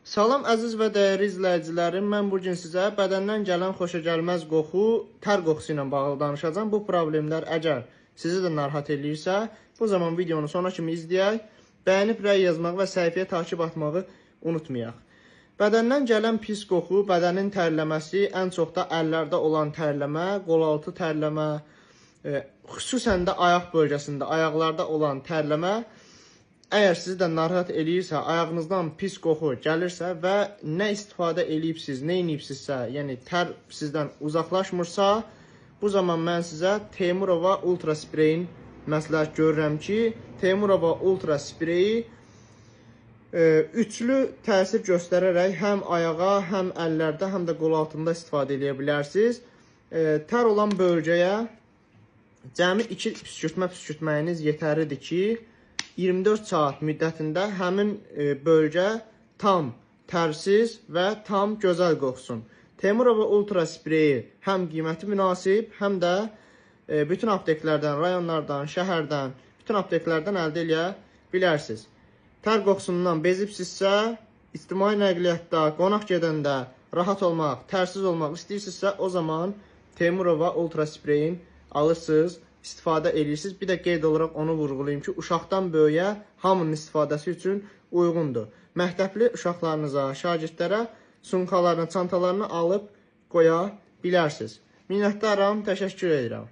Salam əziz və dəyərli izləyicilərim, mən bugün sizə bədəndən gələn xoşagəlməz qoxu, tər qoxusu ilə bağlı danışacağım. Bu problemlər əgər sizi də narahat edirsə, bu zaman videonu sona kimi izləyək, bəyənib rəy yazmaq və səhifəyə takib atmağı unutmayaq. Bədəndən gələn pis qoxu, bədənin tərləməsi, ən çox da əllərdə olan tərləmə, qol-altı tərləmə, xüsusən də ayaq bölgəsində, ayaqlarda olan tərləmə, əgər sizi də narahat eləyirsə, ayağınızdan pis qoxu gəlirsə və nə istifadə eləyibsiz, nə eləyibsizsə, yəni tər sizdən uzaqlaşmırsa, bu zaman mən sizə Teymurova Ultra Spreyin məsləhət görürəm ki, Teymurova Ultra Spreyi üçlü təsir göstərərək həm ayağa, həm əllərdə, həm də qol altında istifadə edə bilərsiniz. Tər olan bölgəyə cəmi 2 püskürtməyiniz yetərlidir ki, 24 saat müddətində həmin bölgə tam tərsiz və tam gözəl qoxsun. Teymurova Ultra Spreyi həm qiyməti münasib, həm də bütün apteklərdən, rayonlardan, şəhərdən, bütün apteklərdən əldə edə bilərsiniz. Tər qoxusundan bezibsizsə, ictimai nəqliyyatda, qonaq gedəndə rahat olmaq, tərsiz olmaq istəyirsinizsə, o zaman Teymurova Ultra Spreyin alırsınız, istifadə edirsiniz. Bir də qeyd olaraq onu vurğulayayım ki, uşaqdan böyüyə hamının istifadəsi üçün uyğundur. Məktəbli uşaqlarınıza, şagirdlərə sumkalarını, çantalarını alıb qoya bilərsiniz. Minnətdaram, təşəkkür edirəm.